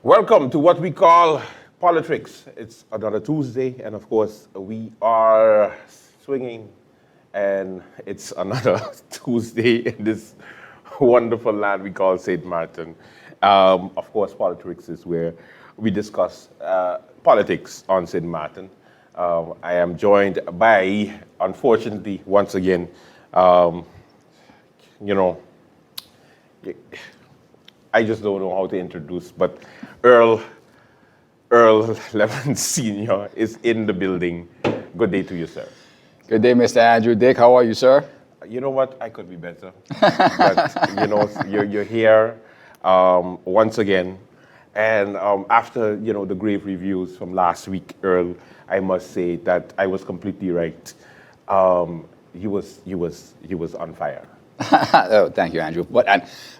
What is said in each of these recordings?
Welcome to what we call Polotricks. It's another Tuesday, and of course, we are swinging, and it's another Tuesday in this wonderful land we call St. Martin. Of course, Polotricks is where we discuss politics on St. Martin. I am joined by, unfortunately, once again, you know, I just don't know how to introduce, but Earl Levin Sr. is in the building. Good day to you, sir. Good day, Mr. Andrew Dick. How are you, sir? You know what? I could be better. But, you know, you're here once again. And after, you know, the grave reviews from last week, Earl, I must say that I was completely right. He was on fire. Oh, thank you, Andrew. But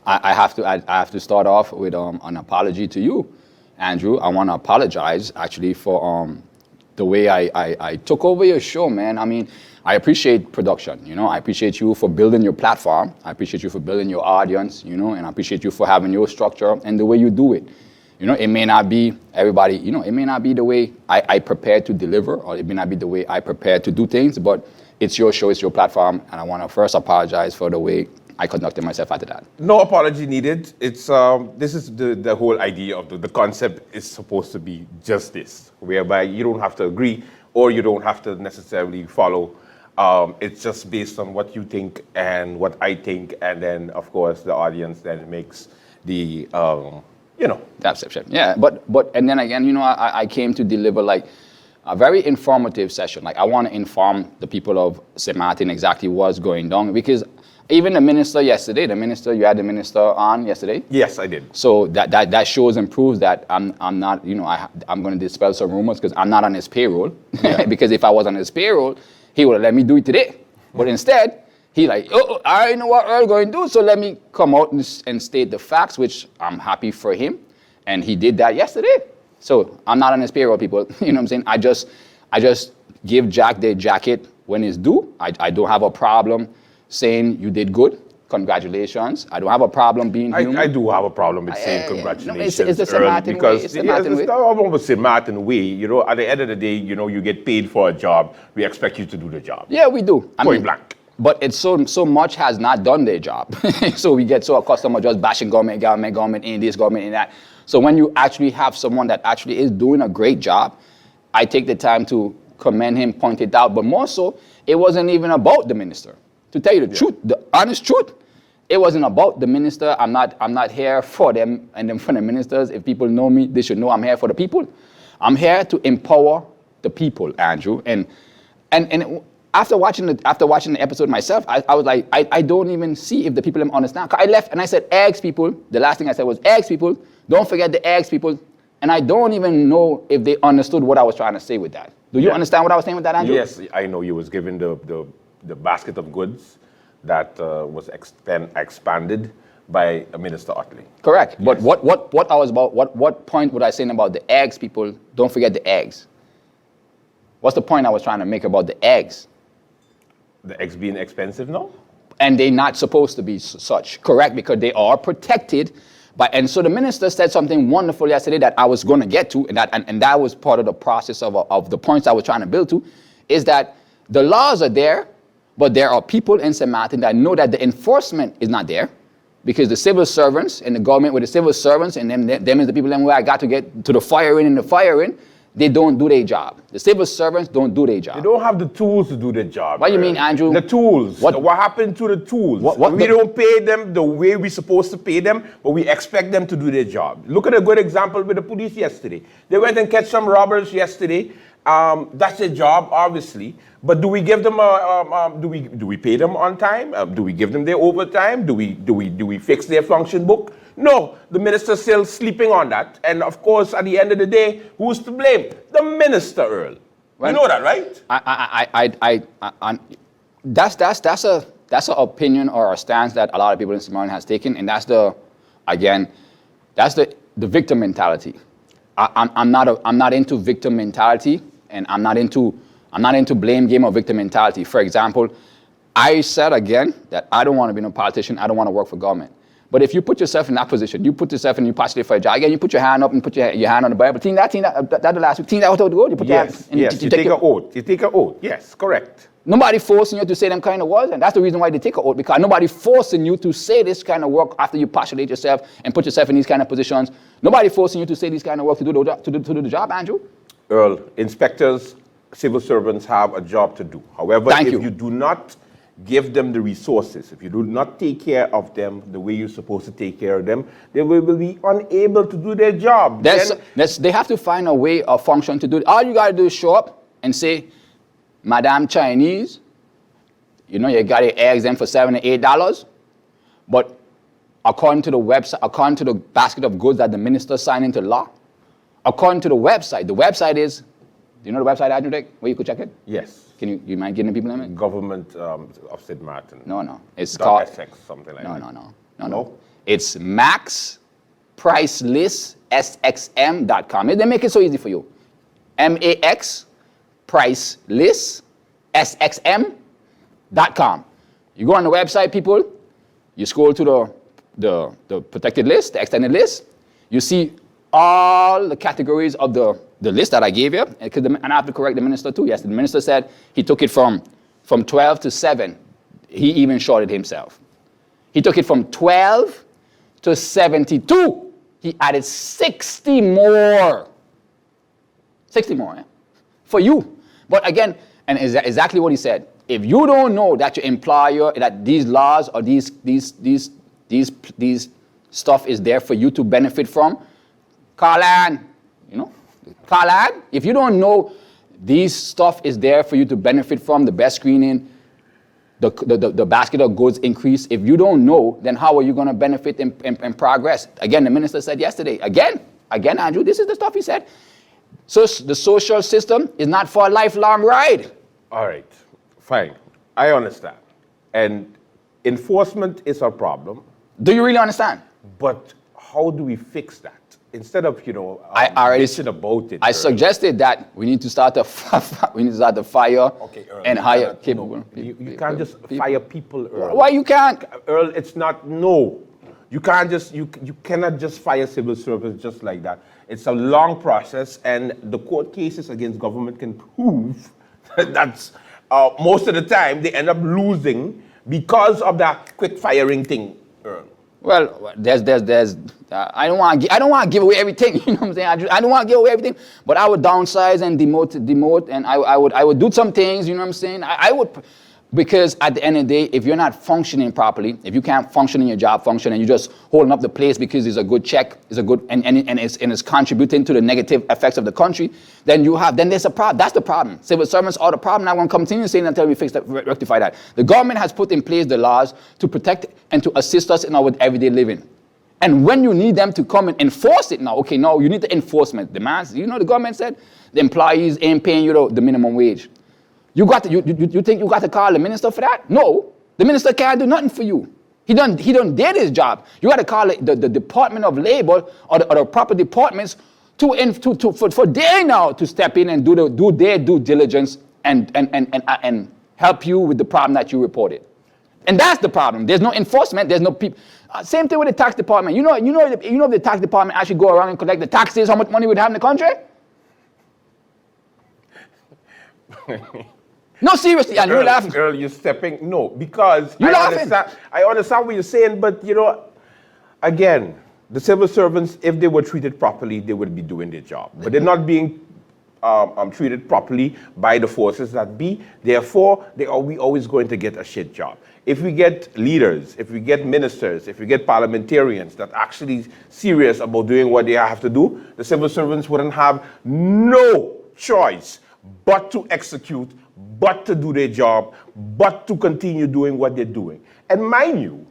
I have to start off with an apology to you, Andrew. I want to apologize actually for the way I took over your show, man. I mean, I appreciate production. You know, I appreciate you for building your platform. I appreciate you for building your audience. You know, and I appreciate you for having your structure and the way you do it. You know, it may not be everybody. You know, it may not be the way I prepared to deliver, or it may not be the way I prepared to do things, but it's your show, it's your platform, and I want to first apologize for the way I conducted myself after that. No apology needed. It's this is the whole idea of the concept is supposed to be just this, whereby you don't have to agree or you don't have to necessarily follow. It's just based on what you think and what I think, and then of course the audience then makes the you know. That's it. Yeah, but and then again, you know, I came to deliver like a very informative session. Like I want to inform the people of St. Martin exactly what's going on, because even the minister yesterday, you had the minister on yesterday. Yes, I did. So that shows and proves that I'm not, you know, I'm going to dispel some rumors because I'm not on his payroll. Yeah. Because if I was on his payroll, he would have let me do it today. But instead, he like, oh, I know what Earl going to do, so let me come out and state the facts, which I'm happy for him. And he did that yesterday. So I'm not on his payroll, people. You know what I'm saying? I just give Jack their jacket when it's due. I don't have a problem saying you did good. Congratulations. I don't have a problem being human. I do have a problem with saying congratulations, no, it's the St. Martin because way. It's the Martin way. It's not almost St. Martin way. You know, at the end of the day, you know, you get paid for a job. We expect you to do the job. Yeah, we do. Point blank. But it's so much has not done their job. So we get so accustomed to just bashing government in this, government in that. So when you actually have someone that actually is doing a great job, I take the time to commend him, point it out. But more so, it wasn't even about the minister. To tell you the truth, the honest truth, it wasn't about the minister. I'm not here for them and then for the ministers. If people know me, they should know I'm here for the people. I'm here to empower the people, Andrew. And after watching the episode myself, I was like, I don't even see if the people understand. I left and I said, ask people. The last thing I said was, ask people. Don't forget to ask people. And I don't even know if they understood what I was trying to say with that. Do you understand what I was saying with that, Andrew? Yes, I know you was given the basket of goods that was expanded by Minister Otley. Correct. Yes. But what I was about, what point was I saying about the eggs, people? Don't forget the eggs. What's the point I was trying to make about the eggs? The eggs being expensive now? And they're not supposed to be such. Correct, because they are protected. And so the minister said something wonderful yesterday that I was going to get to, and that was part of the process of the points I was trying to build to, is that the laws are there, but there are people in St. Martin that know that the enforcement is not there, because the civil servants and the government with the civil servants and them is the people where I got to get to the firing and the firing, they don't do their job. The civil servants don't do their job. They don't have the tools to do their job. What do you mean, Andrew? The tools. What happened to the tools? We don't pay them the way we're supposed to pay them, but we expect them to do their job. Look at a good example with the police yesterday. They went and catch some robbers yesterday. That's their job, obviously. But do we give them do we pay them on time? Do we give them their overtime? Do we fix their function book? No, the minister's still sleeping on that. And of course, at the end of the day, who's to blame? The minister, Earl. Well, you know that, right? That's an opinion or a stance that a lot of people in St. Martin has taken, and that's the victim mentality. I'm not into victim mentality, and I'm not into blame game or victim mentality. For example, I said again that I don't want to be no politician. I don't want to work for government. But if you put yourself in that position, you put yourself and you postulate for a job, again, you put your hand up and put your hand on the Bible. That the last week. That was how to go. You put your hand and you take an oath. You take an oath. Yes, correct. Nobody forcing you to say them kind of words, and that's the reason why they take an oath, because nobody forcing you to say this kind of work after you postulate yourself and put yourself in these kind of positions. Nobody forcing you to say these kind of work to do the job, Andrew. Earl, inspectors, civil servants have a job to do. However, if you do not give them the resources, if you do not take care of them the way you're supposed to take care of them, they will be unable to do their job. They have to find a way or function to do it. All you got to do is show up and say, Madam Chinese, you know, you got your eggs in for $7 to $8, but according to the website, according to the basket of goods that the minister signed into law, according to the website is, do you know the website, Andrew Dick, where you could check it? Yes. Can you mind getting the people in it? Government of St. Martin. No. It's called SX, something like that. No. No. It's maxpricelistSXM.com. They make it so easy for you. MAX pricelistSXM.com. You go on the website, people. You scroll to the protected list, the extended list. You see all the categories of the list that I gave you, and I have to correct the minister too. Yes, the minister said he took it from 12 to 7. He even shorted himself. He took it from 12 to 72. He added 60 more. 60 more, for you. But again, and exactly what he said. If you don't know that your employer, that these laws or these stuff is there for you to benefit from, call in, you know. Call in. If you don't know these stuff is there for you to benefit from, the best screening, the basket of goods increase, if you don't know, then how are you going to benefit and progress? Again, the minister said yesterday, again, Andrew, this is the stuff he said. So the social system is not for a lifelong ride. All right, fine. I understand. And enforcement is a problem. Do you really understand? But how do we fix that? Instead of, bitching about it. I suggested that we need to start a fire Earl, and hire capable people. You can't just fire people, Earl. Why you can't? Earl, it's not, no. You can't just, you cannot just fire civil servants just like that. It's a long process, and the court cases against government can prove that's most of the time they end up losing because of that quick firing thing, Earl. Well, I don't want to give away everything. You know what I'm saying? I don't want to give away everything, but I would downsize and demote, and I would do some things. You know what I'm saying? I would, because at the end of the day, if you're not functioning properly, if you can't function in your job function, and you're just holding up the place because it's a good check, it's a good and it's contributing to the negative effects of the country, then there's a problem. That's the problem. Civil servants are the problem. I want to continue saying until we rectify that. The government has put in place the laws to protect and to assist us in our everyday living. And when you need them to come and enforce it now, okay, now you need the enforcement demands. You know, the government said the employees ain't paying you the minimum wage. You think you got to call the minister for that? No, the minister can't do nothing for you. He done did his job. You got to call the Department of Labor or the proper departments for they now to step in and do their due diligence and help you with the problem that you reported. And that's the problem. There's no enforcement. There's no people. Same thing with the tax department. You know if the tax department actually go around and collect the taxes, how much money we'd have in the country? No, seriously, and you're laughing. Earl, you're stepping. No, because you're laughing. I understand what you're saying, but again, the civil servants, if they were treated properly, they would be doing their job. But they're not being treated properly by the forces that be. Therefore, we always going to get a shit job. If we get leaders, if we get ministers, if we get parliamentarians that actually serious about doing what they have to do, the civil servants wouldn't have no choice but to execute, but to do their job, but to continue doing what they're doing. And mind you,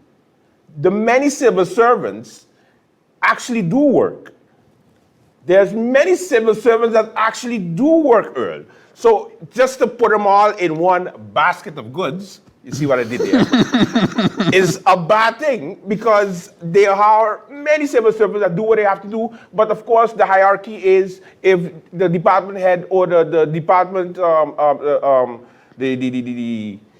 the many civil servants actually do work. There's many civil servants that actually do work, Earl. So just to put them all in one basket of goods, you see what I did there, is a bad thing, because there are many civil servants that do what they have to do, but of course the hierarchy is if the department head or the department, the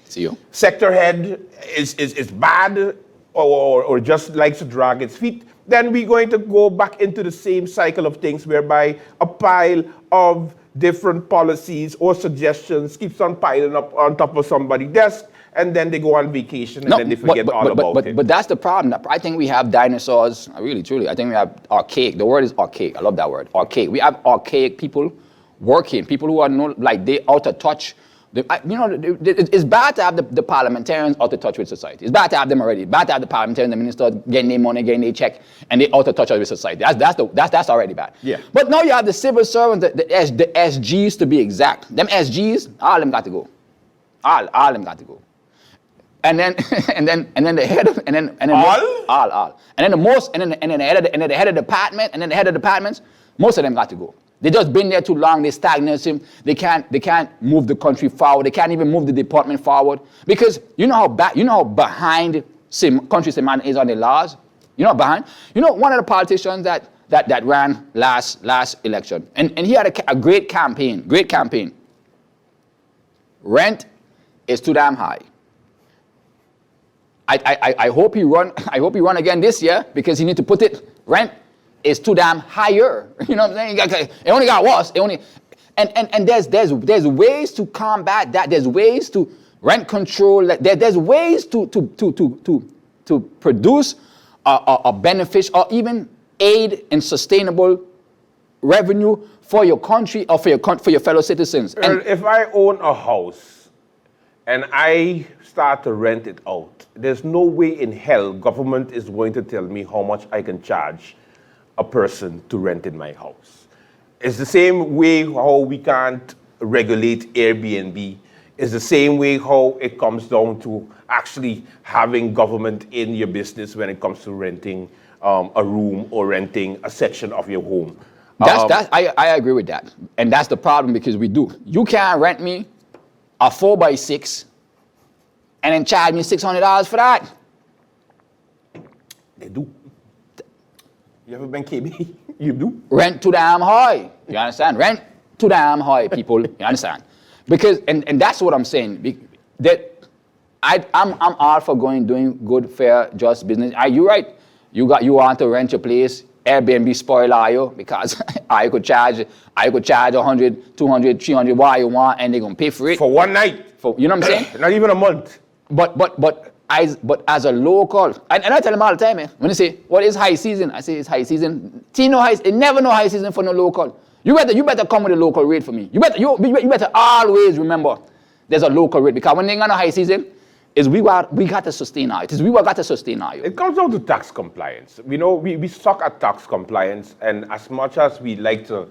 CEO? Sector head is bad, or just likes to drag its feet, then we're going to go back into the same cycle of things whereby a pile of different policies or suggestions keeps on piling up on top of somebody's desk, and then they go on vacation and then they forget all about it. But that's the problem. I think we have dinosaurs, really, truly. I think we have archaic. The word is archaic. I love that word, archaic. We have archaic people working, people who are they out of touch. It's bad to have the parliamentarians out of touch with society. It's bad to have them already. It's bad to have the parliamentarians, the ministers getting their money, getting their check, and they out of touch with society. That's already bad. Yeah. But now you have the civil servants, the SGs to be exact. Them SGs, all of them got to go. All of them got to go. And then the head of all. And then the head of department, and then the head of departments, most of them got to go. They just been there too long. They stagnant. They can't move the country forward. They can't even move the department forward because you know how behind country Seman is on the laws. You know behind. You know one of the politicians that ran last election, and he had a great campaign. Rent is too damn high. I hope he run. I hope he run again this year because he need to put it. Rent is too damn higher. You know what I'm saying? It only got worse. And there's ways to combat that. There's ways to rent control. There's ways to produce a benefit or even aid in sustainable revenue for your country or for your fellow citizens. And if I own a house and I start to rent it out, there's no way in hell government is going to tell me how much I can charge a person to rent in my house. It's the same way how we can't regulate Airbnb. It's the same way how it comes down to actually having government in your business when it comes to renting a room or renting a section of your home. I agree with that. And that's the problem because we do. You can't rent me a 4x6 and then charge me $600 for that. They do. You ever been KB? You do. Rent too damn high. You understand? Rent too damn high, people. You understand? Because and that's what I'm saying. I'm all for doing good, fair, just business. Are you right? You want to rent your place. Airbnb spoil you because I could charge 100, 200, 300 what you want, and they're gonna pay for it for one night. You know what I'm saying? Not even a month. But as a local, and I tell them all the time, when they say, what is high season? I say it's high season. It never know high season for no local. You better come with a local rate for me. You better always remember there's a local rate because when they got a high season, is we got to sustain our. It is we got to sustain our. It comes down to tax compliance. We suck at tax compliance, and as much as we like to,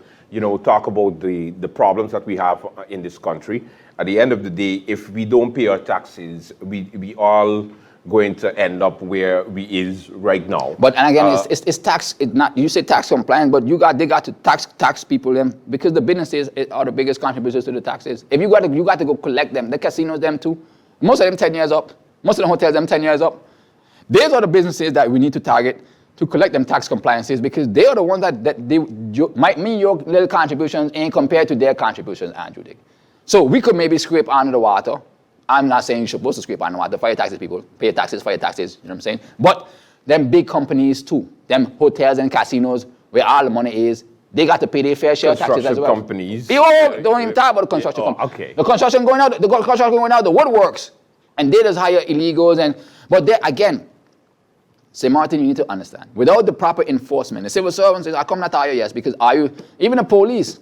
talk about the problems that we have in this country, at the end of the day, if we don't pay our taxes, we all going to end up where we is right now. But and again, it's tax. It's not. You say tax compliance, but they got to tax people them because the businesses are the biggest contributors to the taxes. If you got to go collect them, the casinos them too. Most of them 10 years up. Most of the hotels them 10 years up. These are the businesses that we need to target to collect them tax compliances because they are the ones that they might mean your little contributions ain't compared to their contributions, Andrew Dick. So we could maybe scrape under the water. I'm not saying you're supposed to scrape under the water for your taxes, people. Pay your taxes for your taxes, you know what I'm saying? But them big companies too, them hotels and casinos where all the money is, they got to pay their fair share of taxes as well. Companies. Don't even talk about the construction companies. Okay. The construction going out, the woodworks. And they just hire illegals. But there again, St. Martin, you need to understand. Without the proper enforcement, the civil servants I come not to hire, yes, because even the police.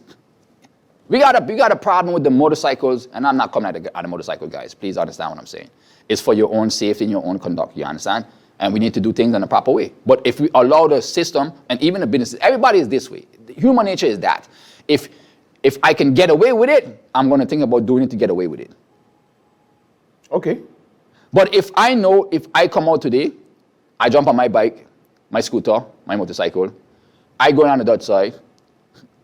We got a problem with the motorcycles, and I'm not coming at the motorcycle guys. Please understand what I'm saying. It's for your own safety and your own conduct, you understand? And we need to do things in a proper way. But if we allow the system, and even the businesses, everybody is this way. Human nature is that. If I can get away with it, I'm going to think about doing it to get away with it. Okay. But if I know if I come out today, I jump on my bike, my scooter, my motorcycle, I go down the Dutch side,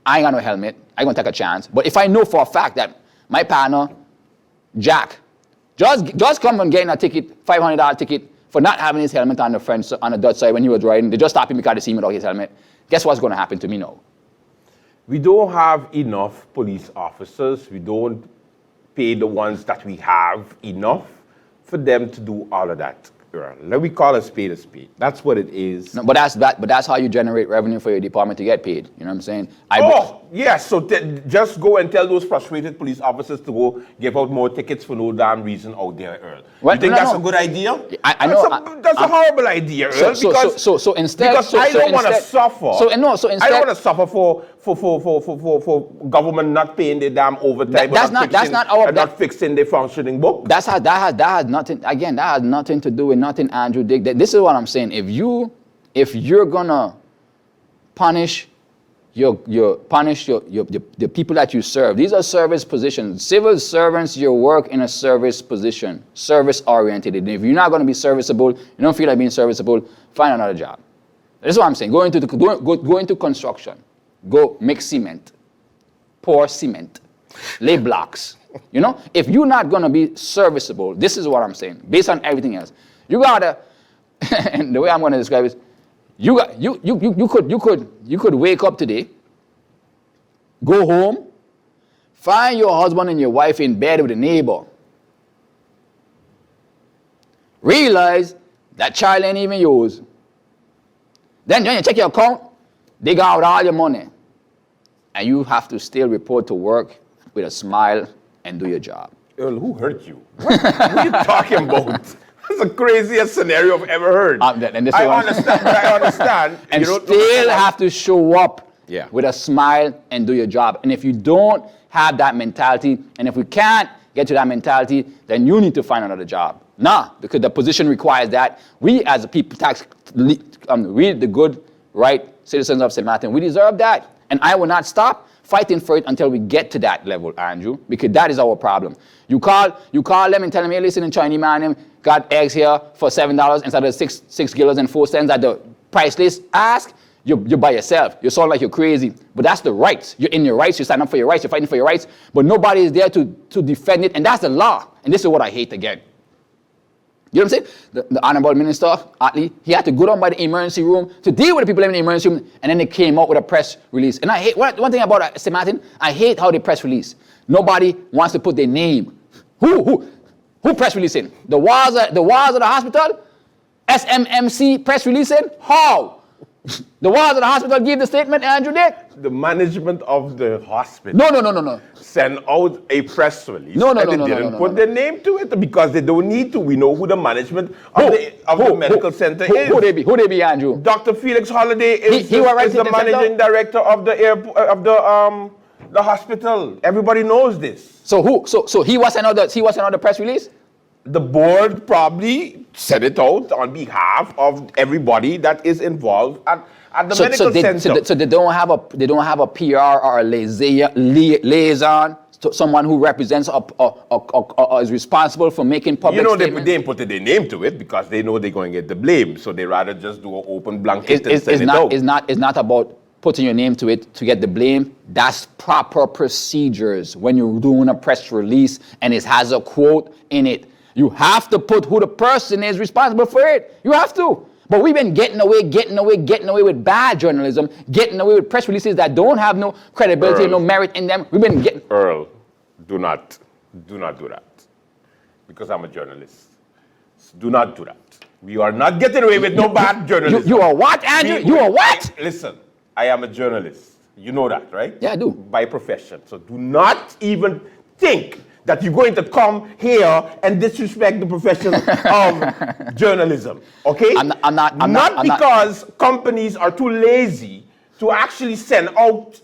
I ain't got no helmet, I'm going to take a chance. But if I know for a fact that my partner, Jack, just come and getting a ticket, $500 ticket, for not having his helmet on the Dutch side when he was riding, they just stopped him because they see him without his helmet. Guess what's going to happen to me now? We don't have enough police officers. We don't pay the ones that we have enough for them to do all of that. Let me call a spade a spade. That's what it is. No, but that's how you generate revenue for your department to get paid. You know what I'm saying? Yes. So just go and tell those frustrated police officers to go give out more tickets for no damn reason out there, Earl. Well, you think that's a good idea? I know. That's a horrible idea, Earl. So instead, because I don't want to suffer. So instead, I don't want to suffer for government not paying their damn overtime. Not fixing their functioning book. That has nothing. Again, that has nothing to do with nothing, Andrew Dick. This is what I'm saying. If you're gonna punish the people that you serve. These are service positions. Civil servants, you work in a service position, service oriented. And if you're not going to be serviceable, you don't feel like being serviceable, find another job. That's what I'm saying. Go into construction. Go make cement. Pour cement. Lay blocks. You know, if you're not going to be serviceable, this is what I'm saying. Based on everything else, you gotta. And the way I'm going to describe it is, you could wake up today, go home, find your husband and your wife in bed with a neighbor. Realize that child ain't even yours. Then when you check your account, they got out all your money. And you have to still report to work with a smile and do your job. Earl, who hurt you? What are you talking about? That's the craziest scenario I've ever heard. I understand. And you still have to show up with a smile and do your job. And if you don't have that mentality, and if we can't get to that mentality, then you need to find another job. Because the position requires that. We as a people we the good, right citizens of St. Martin, we deserve that. And I will not stop fighting for it until we get to that level, Andrew, because that is our problem. You call them and tell them, hey, listen, in Chinese man, got eggs here for $7 instead of $6.04 at the price list. Ask, you're by yourself. You sound like you're crazy. But that's the rights. You're in your rights. You stand up for your rights. You're fighting for your rights. But nobody is there to defend it. And that's the law. And this is what I hate again. You know what I'm saying? The Honorable Minister, Attlee, he had to go down by the emergency room to deal with the people in the emergency room, and then they came out with a press release. And I hate, one thing about St. Martin, I hate how they press release. Nobody wants to put their name. Who press releasing? The walls of the hospital? SMMC press releasing? How? The walls of the hospital give the statement, Andrew Dick? The management of the hospital. No. Send out a press release. No. They didn't put their name to it because they don't need to. We know who the management of the medical center is. Who they be, Andrew? Dr. Felix Holiday is the managing director of the airport of the hospital. Everybody knows this. So he was another press release? The board probably sent it out on behalf of everybody that is involved at the medical center. So they don't have a PR or a liaison, someone who represents or is responsible for making public statements. They didn't put their name to it because they know they're going to get the blame. So they rather just do an open blanket and send it out. It's not about putting your name to it to get the blame. That's proper procedures when you're doing a press release and it has a quote in it. You have to put who the person is responsible for it. You have to. But we've been getting away with bad journalism, getting away with press releases that don't have no credibility and no merit in them. We've been getting... Earl, do not do that. Because I'm a journalist. Do not do that. We are not getting away with no bad journalism. You are what, Andrew? You are what? Listen, I am a journalist. You know that, right? Yeah, I do. By profession. So do not even think that you're going to come here and disrespect the profession of journalism, okay? I'm not because companies are too lazy to actually send out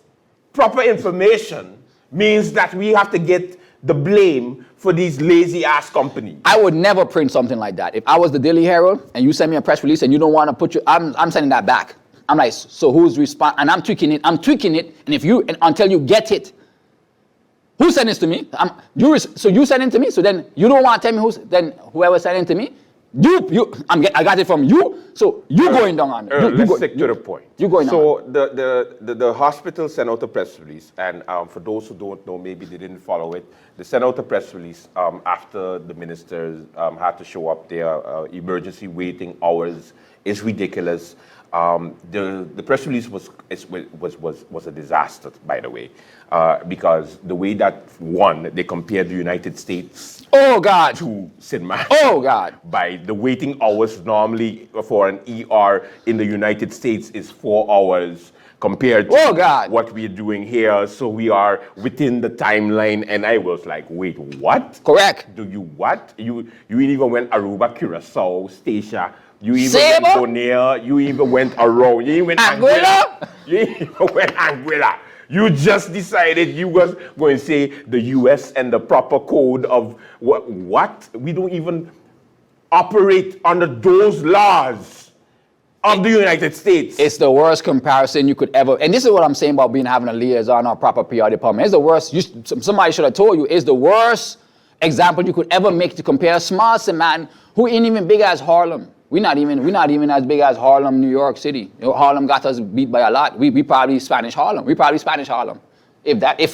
proper information means that we have to get the blame for these lazy-ass companies. I would never print something like that. If I was the Daily Herald and you send me a press release and you don't want to put I'm sending that back. I'm like, so who's and I'm tweaking it, and until you get it. Who sent this to me? So you sent it to me. So then you don't want to tell me whoever sent it to me. I got it from you. So you going down on it. Let's stick to the point. You going so on. So the hospital sent out a press release, and for those who don't know, maybe they didn't follow it. They sent out a press release after the ministers had to show up there. Emergency waiting hours is ridiculous. The press release was a disaster, by the way, because the way that they compared the United States Oh God. to St. Martin. Oh God. By the waiting hours normally for an ER in the United States is 4 hours compared to Oh, God. what we're doing here. So we are within the timeline. And I was like, wait, what? Correct. Do you what? You even went Aruba, Curacao, Statia. You even Sable? went Bonaire. You even went around. You even went Anguilla? You even went Anguilla. You just decided you was going to say the U.S. and the proper code of what? We don't even operate under those laws of the United States. It's the worst comparison you could ever, and this is what I'm saying about having a liaison or proper PR department. It's the worst, somebody should have told you, it's the worst example you could ever make to compare a small man who ain't even big as Harlem. We're not even as big as Harlem, New York City. You know, Harlem got us beat by a lot. We probably Spanish Harlem. We probably Spanish Harlem. If that. You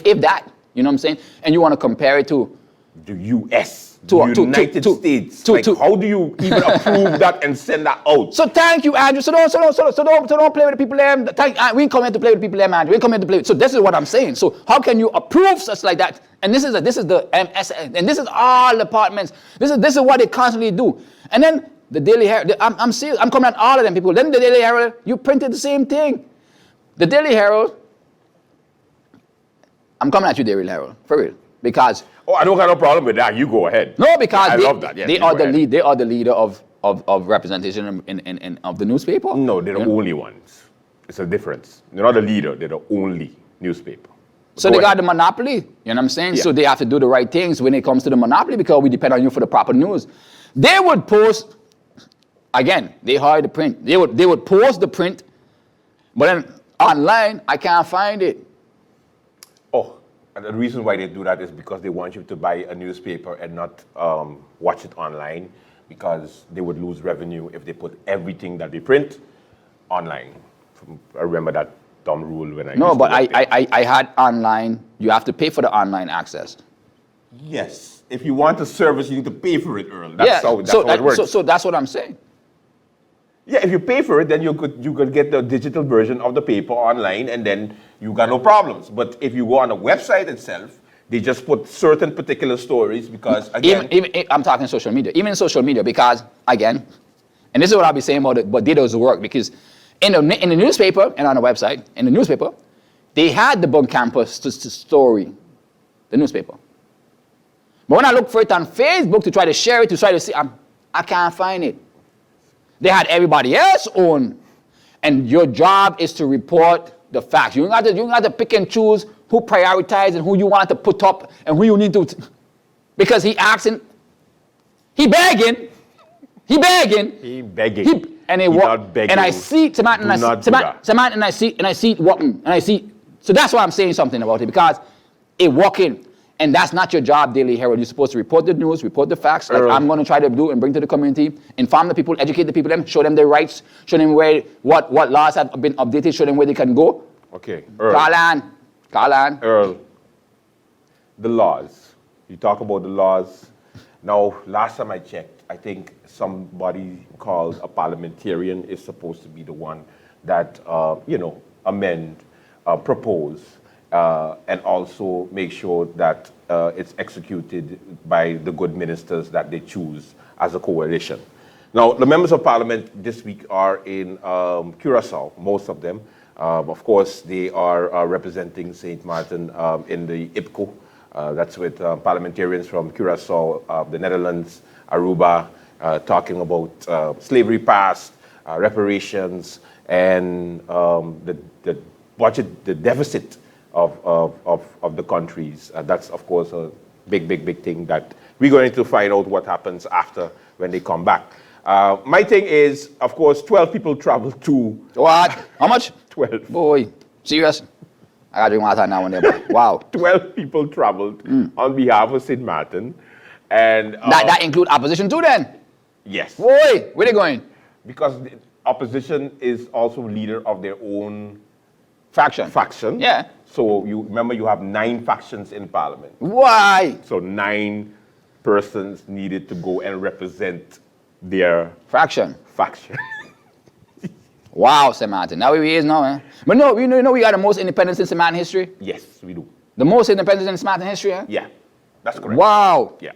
know what I'm saying? And you want to compare it to the U.S., to United States. How do you even approve that and send that out? So thank you, Andrew. So don't play with the people there. We ain't come here to play with the people there, Andrew. We ain't come here to play. So this is what I'm saying. So how can you approve such like that? And this is the MS, and this is all departments. This is what they constantly do. And then the Daily Herald. I'm serious. I'm coming at all of them people. Then the Daily Herald, you printed the same thing. The Daily Herald. I'm coming at you, Daily Herald, for real, because. Oh, I don't have no problem with that. You go ahead. No, because I love that. Yes, they are the lead. They are the leader of representation in of the newspaper. No, they're the only ones. It's a difference. They're not the leader. They're the only newspaper. So Go they got ahead. the monopoly. You know what I'm saying? Yeah. So they have to do the right things when it comes to the monopoly because we depend on you for the proper news. They would post. Again, they hire the print. They would post the print, but then online I can't find it. Oh, and the reason why they do that is because they want you to buy a newspaper and not watch it online, because they would lose revenue if they put everything that they print online. I remember that dumb rule when I No, used to but work there. I had online. You have to pay for the online access. Yes. If you want a service, you need to pay for it, Earl. That's how it works. So that's what I'm saying. Yeah, if you pay for it, then you could get the digital version of the paper online, and then you got no problems. But if you go on the website itself, they just put certain particular stories because, again... Even I'm talking social media. Even social media, because, again, and this is what I'll be saying about it, but did those work? Because in the newspaper and on the website, in the newspaper, they had the bug campus story, the newspaper. But when I look for it on Facebook to try to share it, to try to see, I can't find it. They had everybody else on, and your job is to report the facts. You don't have to pick and choose who prioritize and who you want to put up and who you need to, because he begging. And I see and I see it walking, and I see. So that's why I'm saying something about it, because it walking. And that's not your job, Daily Herald. You're supposed to report the news, report the facts, like I'm going to try to do and bring to the community, inform the people, educate the people, show them their rights, show them what laws have been updated, show them where they can go. Okay, Earl. Call on. Earl, the laws. You talk about the laws. Now, last time I checked, I think somebody called a parliamentarian is supposed to be the one that, amend, propose, and also make sure that it's executed by the good ministers that they choose as a coalition. Now, the members of parliament this week are in Curacao, most of them. Of course, they are representing St. Martin in the IPCO. That's with parliamentarians from Curacao, the Netherlands, Aruba, talking about slavery past, reparations, and the budget, the deficit of the countries. That's, of course, a big thing that we're going to find out what happens after when they come back. My thing is, of course, 12 people traveled to... What? How much? 12. Boy, serious? I got to drink water now and then. Wow. 12 people traveled on behalf of St. Martin. And that include opposition too then? Yes. Boy, where they going? Because the opposition is also leader of their own faction. Yeah. So you remember you have 9 factions in parliament. Why? So 9 persons needed to go and represent their Faction. faction. Wow, St. Martin. Now we is now, man. But no, you know we got the most independence in St. Martin history? Yes, we do. The most independence in St. Martin history, huh? Yeah, that's correct. Wow. Yeah,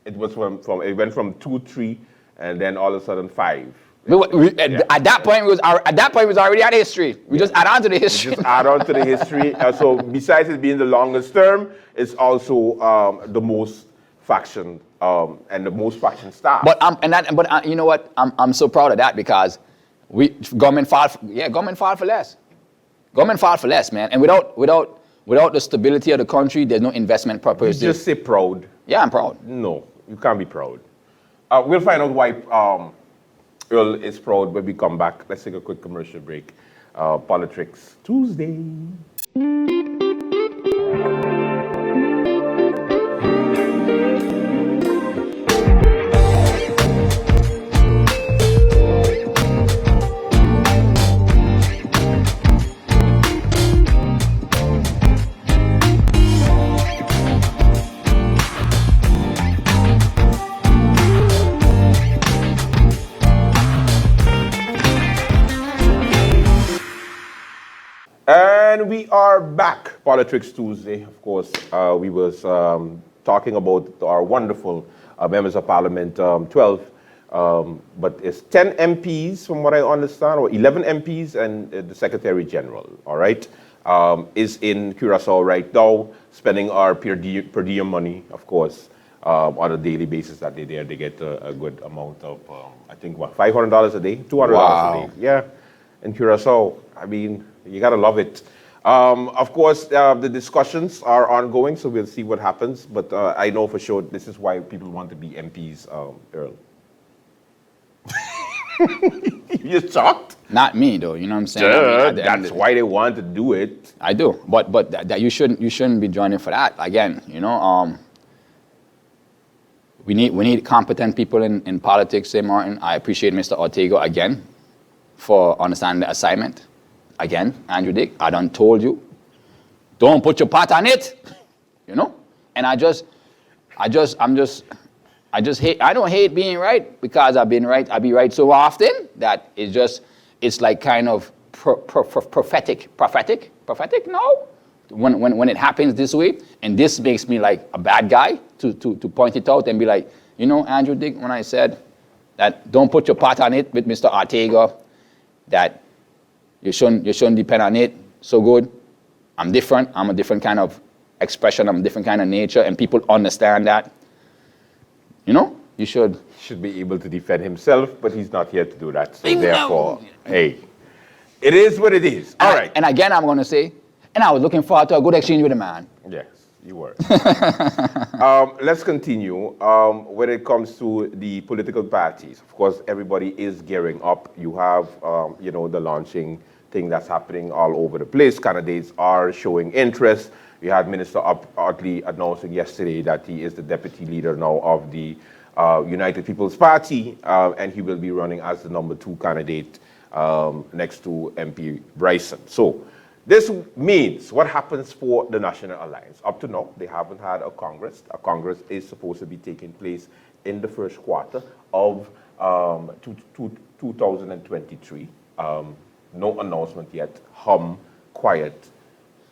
it was from it went from 2, 3, and then all of a sudden 5. At that point, it was already out of history. We just add on to the history. Just add on to the history. So besides it being the longest term, it's also the most faction and the most faction staff. But you know what? I'm so proud of that because government fought for less. Government fought for less, man. And without the stability of the country, there's no investment purpose. You just say proud. Yeah, I'm proud. No, you can't be proud. We'll find out why Earl is proud when we come back. Let's take a quick commercial break. Polotricks Tuesday. And we are back, Polotricks Tuesday. Of course, we was talking about our wonderful members of parliament, 12, but it's 10 MPs from what I understand, or 11 MPs and the Secretary General, all right, is in Curacao right now, spending our per diem money, of course, on a daily basis that they're there. They get a good amount of, I think, what, $500 a day, $200 a day. Yeah, in Curacao. I mean, you gotta love it. Of course, the discussions are ongoing, so we'll see what happens. But I know for sure this is why people want to be MPs, Earl. You're shocked? Not me, though. You know what I'm saying? I mean, that's why they want to do it. I do, but that you shouldn't be joining for that. Again, you know, we need competent people in politics, St. Martin. I appreciate Mr. Ortega again for understanding the assignment. Again, Andrew Dick, I done told you, don't put your pot on it, you know? And I don't hate being right because I've been right. I be right so often that it's like kind of prophetic. No, when it happens this way, and this makes me like a bad guy to point it out and be like, you know, Andrew Dick, when I said that don't put your pot on it with Mr. Ortega, that you shouldn't depend on it so good. I'm different. I'm a different kind of expression. I'm a different kind of nature, and people understand that. You know, you should be able to defend himself, but he's not here to do that. So therefore, hey, it is what it is. All right. And again, I'm going to say, and I was looking forward to a good exchange with the man. Yes, you were. Let's continue. When it comes to the political parties, of course, everybody is gearing up. You have, you know, the launching thing that's happening all over the place. Candidates are showing interest. We had Minister Otley announcing yesterday that he is the deputy leader now of the United People's Party, and he will be running as the number 2 candidate next to MP Bryson. So this means what happens for the National Alliance. Up to now, they haven't had a Congress. A Congress is supposed to be taking place in the first quarter of 2023. No announcement yet. Quiet.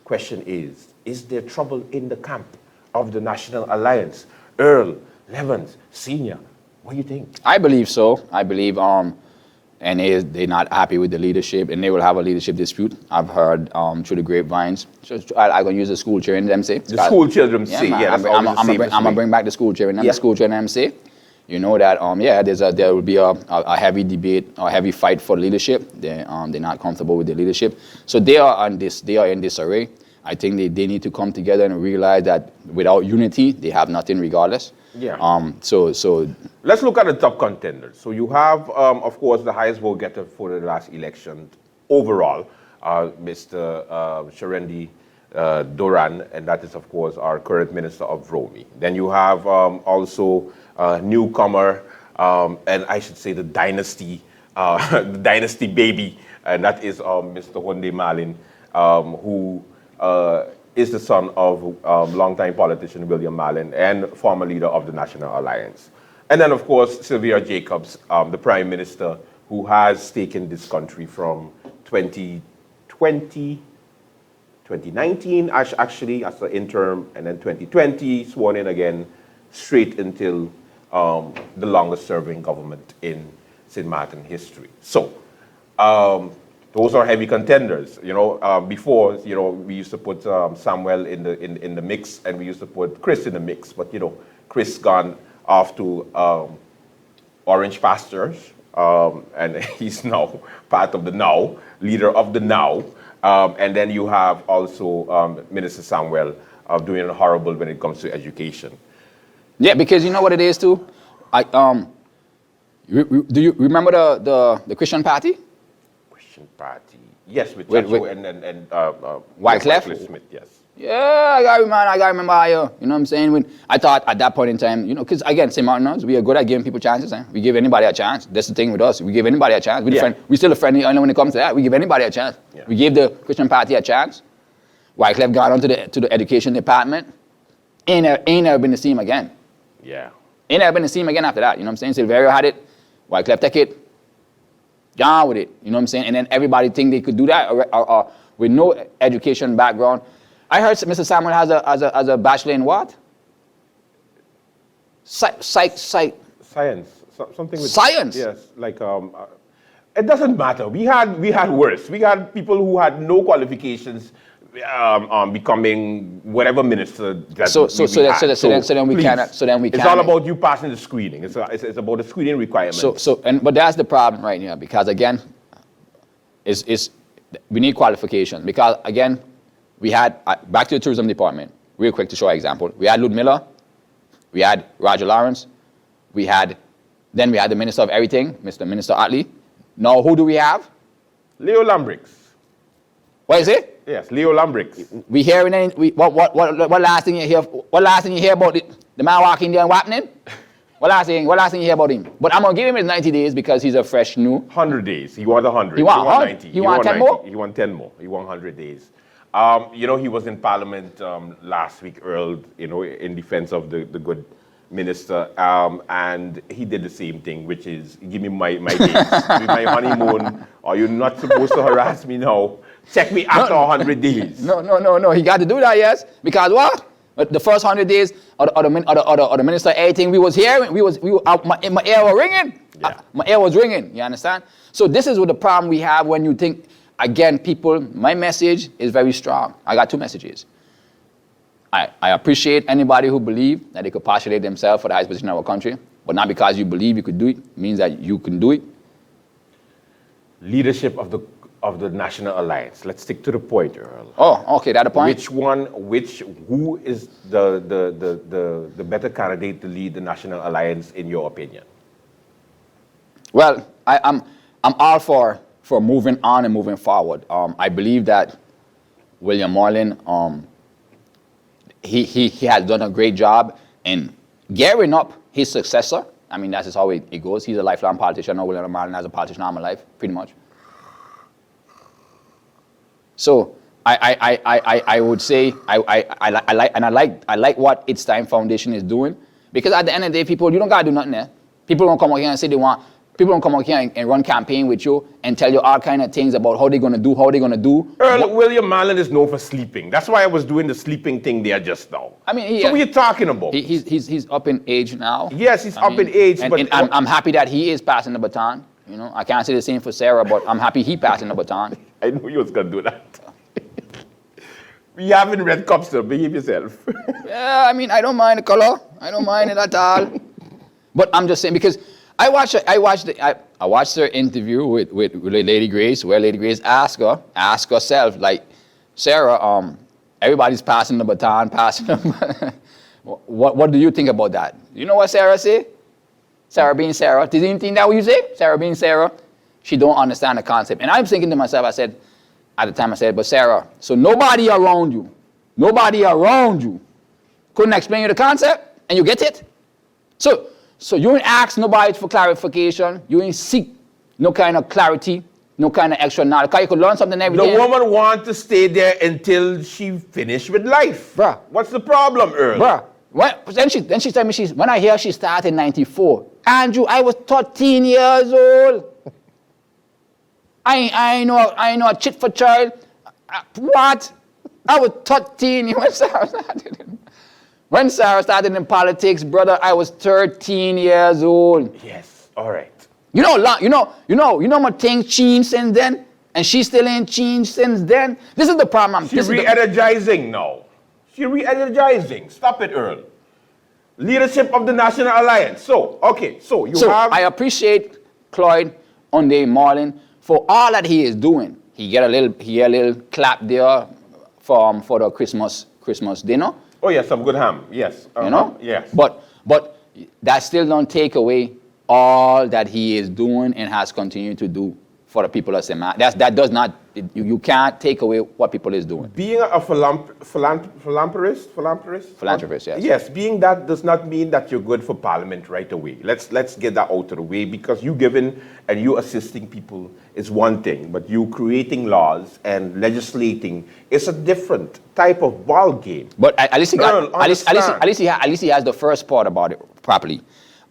Question is there trouble in the camp of the National Alliance? Earl, Levens, Senior, what do you think? I believe so. I believe, and they're not happy with the leadership, and they will have a leadership dispute. I've heard through the grapevines. So I'm going to use the school chair in them say. The school children say, yeah. I'm going to bring back the school chair in them. Yeah. The school chair in them say. You know that, there will be a heavy debate, a heavy fight for leadership. They're not comfortable with the leadership. So they are in disarray. I think they need to come together and realize that without unity, they have nothing regardless. Yeah. So let's look at the top contenders. So you have, of course, the highest vote getter for the last election overall, Mr. Sharendi Doran, and that is, of course, our current Minister of Romy. Then you have also newcomer, and I should say the dynasty baby, and that is Mr. Honde Malin. who is the son of longtime politician William Mallon and former leader of the National Alliance. And then, of course, Sylvia Jacobs, the Prime Minister, who has taken this country from 2020, 2019, actually, as the interim, and then 2020, sworn in again, straight until the longest serving government in St. Martin history. So, those are heavy contenders. Before, we used to put Samuel in the mix, and we used to put Chris in the mix. But Chris gone off to orange pastures, and he's now part of the Now, leader of the Now. And then you have also Minister Samuel doing horrible when it comes to education. Yeah, because you know what it is too. Do you remember the Christian Party? Party. Yes, with Wycliffe? and Wycliffe Smith, yes. Yeah, I gotta remember how you know what I'm saying? When I thought at that point in time, because again, St. Martiners, we are good at giving people chances. We give anybody a chance. That's the thing with us. We give anybody a chance. We still a friendly, I know when it comes to that, we give anybody a chance. Yeah. We gave the Christian Party a chance. Wycliffe got onto the education department. Ain't never been the same again. Yeah. Ain't never been the same again after that. You know what I'm saying? Silverio had it. Wycliffe took it. Gone with it, you know what I'm saying? And then everybody think they could do that or with no education background. I heard Mr. Samuel has a bachelor in what? Science. Something with Science. Yes, like it doesn't matter. We had worse. We had people who had no qualifications becoming whatever minister that So then we please, cannot. It's all about you passing the screening. It's about the screening requirements. But that's the problem right here, because again, we need qualifications, because again, we had back to the tourism department. Real quick to show an example, we had Ludmilla, we had Roger Lawrence, then we had the Minister of Everything, Mr. Minister Otley. Now who do we have? Leo Lambrix. What is it? Yes, Leo Lambrix. We hearing what last thing you hear? What last thing you hear about the man walking there and whapping? What last thing you hear about him? But I'm gonna give him his 90 days because he's a fresh new. 100 days. He want 100. He want 90. He want 10 more. He want 10 more. He want 100 days. He was in Parliament last week, Earl. In defense of the good minister, and he did the same thing, which is give me my days, give me my honeymoon, or you're not supposed to harass me now. Check me after 100 days. No. He got to do that, yes. Because what? The first 100 days, or the minister, everything we was hearing, my ear was ringing. Yeah. My ear was ringing. You understand? So this is what the problem we have when you think. Again, people, my message is very strong. I got two messages. I appreciate anybody who believe that they could postulate themselves for the highest position in our country, but not because you believe you could do it means that you can do it. Leadership of the National Alliance. Let's stick to the point, Earl. Oh, okay, that's the point. Who is the better candidate to lead the National Alliance in your opinion? Well, I'm all for moving on and moving forward. I believe that William Marlin, he has done a great job in gearing up his successor. I mean, that's just how it goes. He's a lifelong politician. I know William Marlin as a politician all my life, pretty much. So I would say I like what It's Time Foundation is doing, because at the end of the day, people, you don't gotta do nothing there. People don't come out here and say they want. People don't come out here and run campaign with you and tell you all kind of things about how they're gonna do. Earl, William Mallon is known for sleeping. That's why I was doing the sleeping thing there just now. I mean, so what are you talking about? He's up in age now. Yes, he's up in age, and I'm happy that he is passing the baton. I can't say the same for Sarah, but I'm happy he passing the baton. I knew you was gonna do that. We haven't read cups, so behave yourself. Yeah, I mean, I don't mind the color. I don't mind it at all. But I'm just saying, because I watched her interview with Lady Grace, where Lady Grace asked herself, like, Sarah, everybody's passing the baton, what do you think about that? You know what Sarah say? Sarah being Sarah. Did you think that what you say? Sarah being Sarah. She don't understand the concept. And I'm thinking to myself, at the time I said, but Sarah, so nobody around you couldn't explain you the concept, and you get it? So you ain't ask nobody for clarification. You ain't seek no kind of clarity no kind of extra knowledge. Because you could learn something every day. The woman wants to stay there until she finished with life. Bruh. What's the problem, Earl? Bruh. Then she told me, when I hear she started in 94. Andrew, I was 13 years old. I know a chit for child. What? I was 13 when Sarah started. When Sarah started in politics, brother, I was 13 years old. Yes, all right. You know my things changed since then? And she still ain't changed since then? This is the problem. She's re-energizing now. She's re-energizing. Stop it, Earl. Leadership of the National Alliance. So I appreciate Cloyd Marlin for all that he is doing. He get a little clap there for the Christmas dinner. Oh yes, some good ham. Yes. You know? Yes. But that still don't take away all that he is doing and has continued to do for the people of St. Martin. That does not, you can't take away what people is doing. Being a philanthropist, yes. Yes, being that does not mean that you're good for Parliament right away. Let's get that out of the way, because you giving and you assisting people is one thing, but you creating laws and legislating is a different type of ball game. But at least he has the first part about it properly.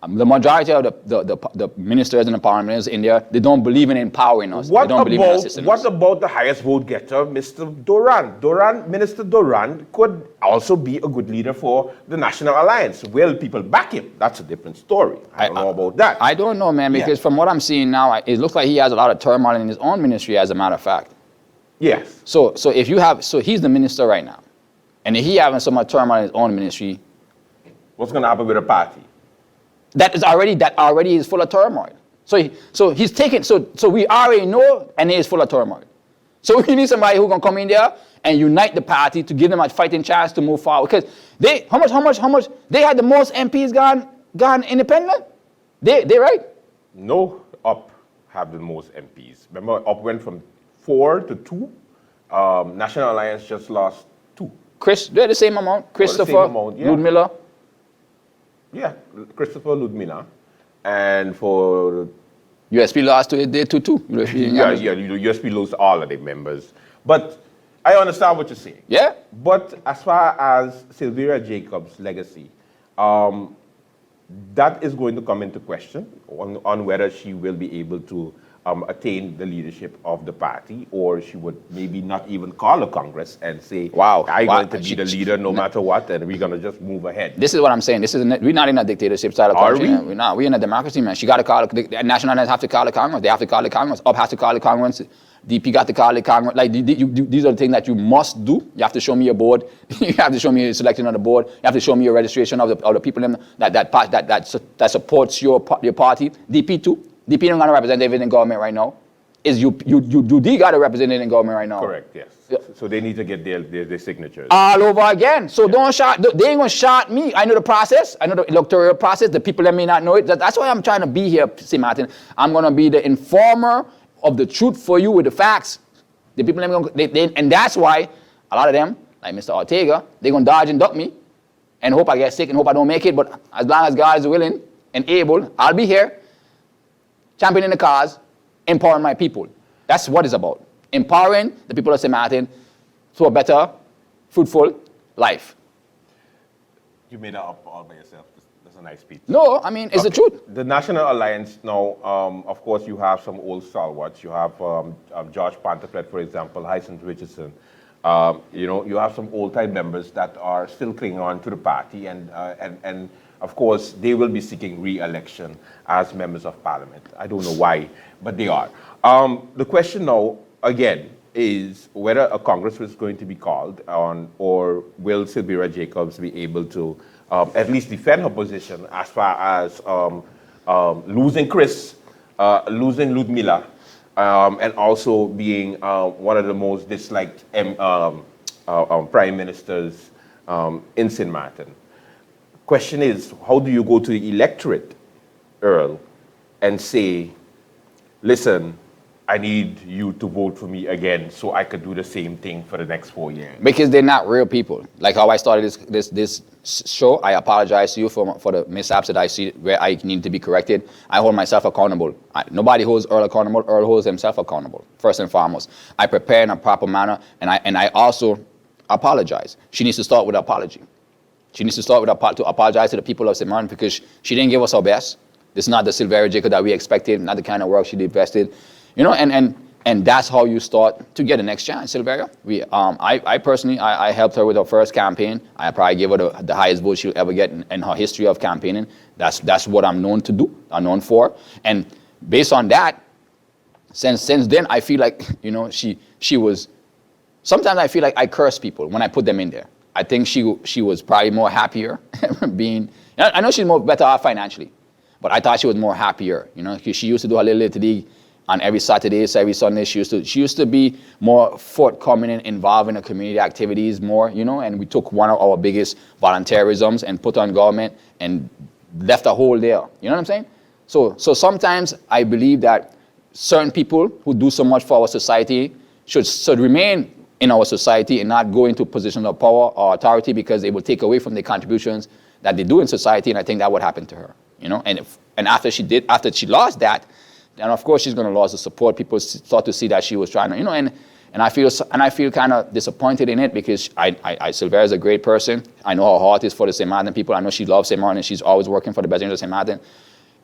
The majority of the ministers and the parliamentarians in India, they don't believe in empowering us. They don't believe in assisting us. What about the highest vote getter, Mr. Minister Doran could also be a good leader for the National Alliance. Will people back him? That's a different story. I don't know about that. I don't know, man, because from what I'm seeing now, it looks like he has a lot of turmoil in his own ministry, as a matter of fact. Yes. So he's the minister right now, and if he having so much turmoil in his own ministry, what's going to happen with the party? That already is full of turmoil. So he's taken. So we already know, and he is full of turmoil. So we need somebody who can come in there and unite the party to give them a fighting chance to move forward. Because how much they had the most MPs gone independent. They right? No, UP have the most MPs. Remember, UP went from 4 to 2. National Alliance just lost 2. They're the same amount. Christopher, yeah. Ludmilla. Yeah, Christopher, Ludmilla, and for USP lost to it there too. USP lost all of their members. But I understand what you're saying. Yeah. But as far as Sylvia Jacobs' legacy, that is going to come into question on whether she will be able to attain the leadership of the party, or she would maybe not even call a Congress and say, I'm going to be the leader no matter what, and we're going to just move ahead. This is what I'm saying. We're not in a dictatorship style of country. Are we? We're not. We're in a democracy, man. She got to call the National Alliance have to call the Congress. They have to call the Congress. UP has to call the Congress. DP got to call the Congress. Like, these are the things that you must do. You have to show me your board. You have to show me your selection of the board. You have to show me your registration of the people that supports your party. DP too. DP don't got a representative in government right now. UD got a representative in government right now. Correct, yes. Yeah. So they need to get their signatures. All over again. So they ain't going to shot me. I know the process. I know the electoral process. The people that may not know it. That's why I'm trying to be here, St. Martin. I'm going to be the informer of the truth for you with the facts. The people and that's why a lot of them, like Mr. Ortega, they're going to dodge and duck me and hope I get sick and hope I don't make it. But as long as God is willing and able, I'll be here, championing the cause, empowering my people. That's what it's about. Empowering the people of St. Martin to a better, fruitful life. You made that up all by yourself. That's a nice speech. No, I mean, it's the truth. The National Alliance now, of course, you have some old stalwarts. You have George Pantaflet, for example, Hyacinth Richardson. You have some old-time members that are still clinging on to the party, and of course, they will be seeking re-election as members of parliament. I don't know why, but they are. The question now, again, is whether a Congress is going to be called on, or will Sylvia Jacobs be able to at least defend her position as far as losing Chris, losing Ludmilla, and also being one of the most disliked prime ministers in St. Martin. Question is, how do you go to the electorate, Earl, and say, listen, I need you to vote for me again so I could do the same thing for the next 4 years. Because they're not real people. Like how I started this show, I apologize to you for the mishaps that I see where I need to be corrected. I hold myself accountable. Nobody holds Earl accountable. Earl holds himself accountable, first and foremost. I prepare in a proper manner, and I also apologize. She needs to start with an apology. She needs to start with to apologize to the people of St. Martin because she didn't give us her best. This is not the Silveria Jacob that we expected, not the kind of work she invested. You know, and that's how you start to get the next chance, Silveria. I personally, I helped her with her first campaign. I probably gave her the highest vote she'll ever get in her history of campaigning. That's what I'm known to do, I'm known for. And based on that, since then, I feel like, you know, she was, sometimes I feel like I curse people when I put them in there. I think she was probably more happier being, I know she's more better off financially, but I thought she was more happier, you know, because she used to do a little league on every Saturday, every Sunday. She used to be more forthcoming and involved in the community activities more, you know, and we took one of our biggest volunteerisms and put on government and left a hole there. You know what I'm saying? So sometimes I believe that certain people who do so much for our society should remain in our society and not go into positions of power or authority because they will take away from the contributions that they do in society, and I think that would happen to her, you know. And after she lost that, and of course she's going to lose the support. People start to see that she was trying to, you know, and I feel kind of disappointed in it because Silveria is a great person. I know her heart is for the St. Martin people. I know she loves St. Martin and she's always working for the best interest of St. Martin.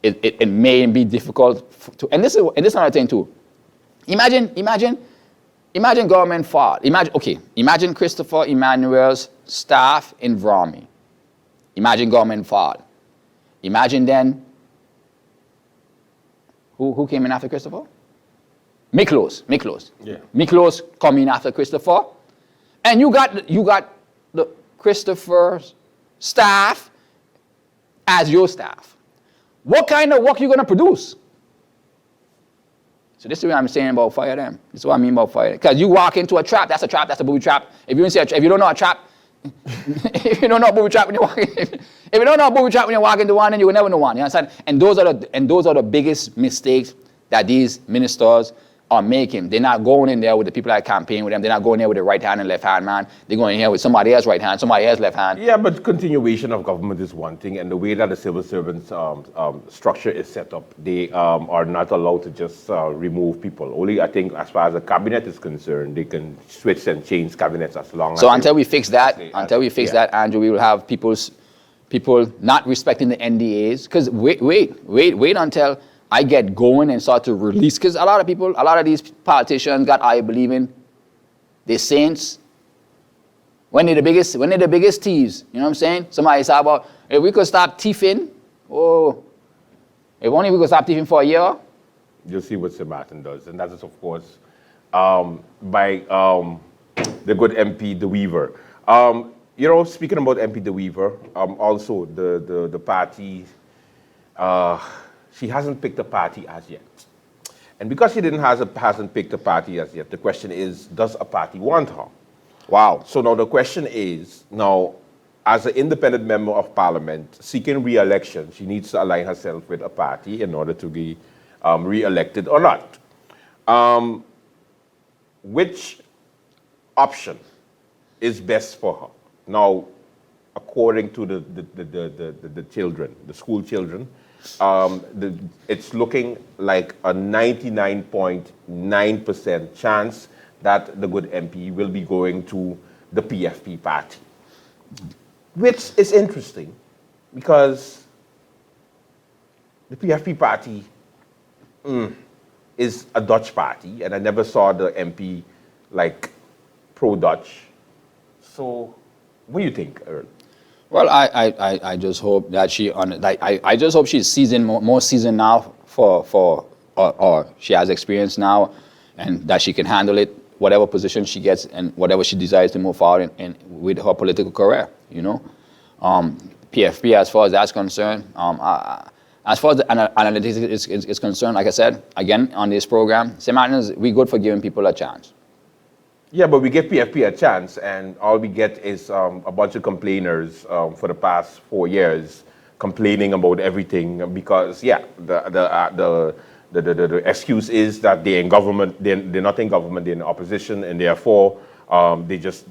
It may be difficult to, and this is another thing too. Imagine government fall. Imagine Christopher Emmanuel's staff in Vrami. Imagine government fall. Imagine then. Who came in after Christopher? Miklos. Yeah. Miklos come in after Christopher. And you got the Christopher's staff as your staff. What kind of work you gonna produce? So this is what I'm saying about fire them. This is what I mean about fire them. Because you walk into a trap, that's a booby trap. If you don't know a trap, if you don't know a booby trap when you walk in, if you don't know a booby trap when you walk into one, then you will never know one. You understand? And those are the biggest mistakes that these ministers are making. They're not going in there with the people that campaign with them. They're not going there with the right hand and left hand man. They're going in here with somebody else's right hand, somebody else's left hand. Yeah, but continuation of government is one thing, and the way that the civil servants structure is set up, they are not allowed to just remove people. Only, I think, as far as the cabinet is concerned, they can switch and change cabinets as long as. So until we fix that, Andrew, we will have people not respecting the NDAs. Because wait until I get going and start to release, because a lot of these politicians got I believe in, they're saints. When they're the biggest thieves, you know what I'm saying? Somebody said about, if we could stop thieving, if only we could stop thieving for a year. You'll see what St. Martin does, and that is, of course, by the good MP De Weaver. You know, speaking about MP De Weaver, also the party, she hasn't picked a party as yet. And because she hasn't picked a party as yet, the question is, does a party want her? Wow. So now the question is, now, as an independent member of parliament seeking re-election, she needs to align herself with a party in order to be re-elected or not. Which option is best for her? Now, according to the children, the school children, it's looking like a 99.9% chance that the good MP will be going to the PFP party. Which is interesting because the PFP party is a Dutch party, and I never saw the MP like pro-Dutch. So what do you think, Earl? Well, I just hope that I just hope she's seasoned, more seasoned now or she has experience now, and that she can handle it, whatever position she gets and whatever she desires to move forward in with her political career, you know. PFP, as far as that's concerned, as far as the analytics is concerned, like I said, again, on this program, St. Martin's, we're good for giving people a chance. Yeah, but we give PFP a chance, and all we get is a bunch of complainers for the past 4 years complaining about everything because, yeah, the the excuse is that they're in government, they're not in government, they're in opposition, and therefore they just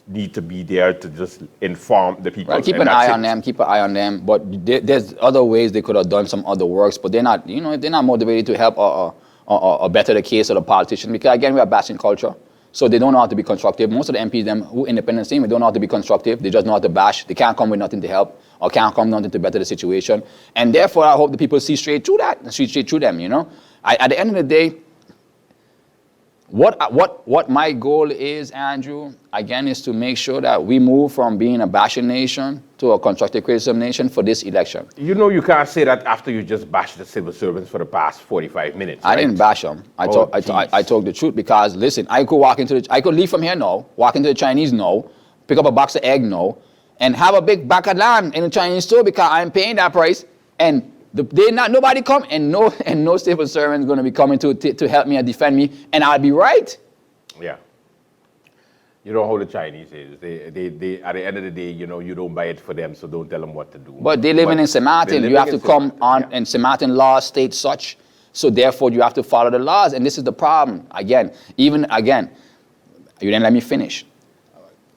need to be there to just inform the people. Right, keep an eye on them, keep an eye on them. But there's other ways they could have done some other works, but they're not, they're not motivated to help or better the case of the politician. Because again, we have bashing culture. So they don't know how to be constructive. Most of the MPs, them who independent team, they don't know how to be constructive. They just know how to bash. They can't come with nothing to help or can't come with nothing to better the situation. And therefore, I hope the people see straight through that and see straight through them, At the end of the day, what my goal is, Andrew, again, is to make sure that we move from being a bashing nation to a constructive criticism nation for this election. You can't say that after you just bashed the civil servants for the past 45 minutes. I didn't bash them. I told the truth because, listen, I could leave from here now, walk into the Chinese now, pick up a box of egg now, and have a big bag of lamb in the Chinese store because I'm paying that price, and nobody come, and no civil servant is going to be coming to help me and defend me, and I'll be right. Yeah. You know how the Chinese is. They at the end of the day, you don't buy it for them, so don't tell them what to do. But they're living in St. Martin. You have to come on, and St. Martin law states such, so therefore you have to follow the laws, and this is the problem. Again, you didn't let me finish.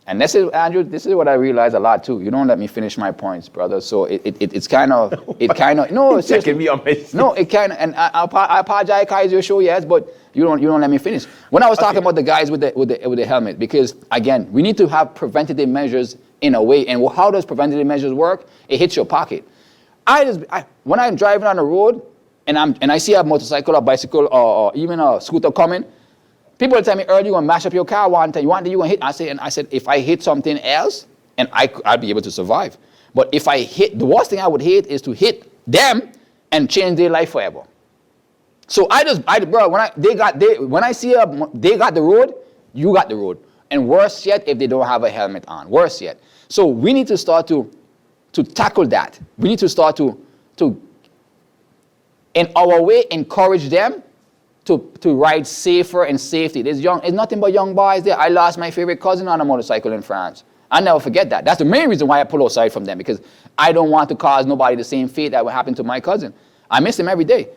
And this is, Andrew, this is what I realize a lot too. You don't let me finish my points, brother. So it's kind of, no, seriously. Me on my No, it kind of, and I apologize, Kai's your show, yes, but you don't let me finish. When I was talking about the guys with the helmet, because again, we need to have preventative measures in a way. And how does preventative measures work? It hits your pocket. When I'm driving on the road and I see a motorcycle or bicycle or even a scooter coming, people will tell me, Earl, you're going to mash up your car one time. You're going to hit. I said, if I hit something else, and I'd be able to survive. But if I hit, the worst thing I would hate is to hit them and change their life forever. So when I see they got the road, you got the road. And worse yet, if they don't have a helmet on. Worse yet. So we need to start to tackle that. We need to start to in our way, encourage them to ride safer and safety. It's nothing but young boys there. I lost my favorite cousin on a motorcycle in France. I'll never forget that. That's the main reason why I pull aside from them, because I don't want to cause nobody the same fate that would happen to my cousin. I miss him every day.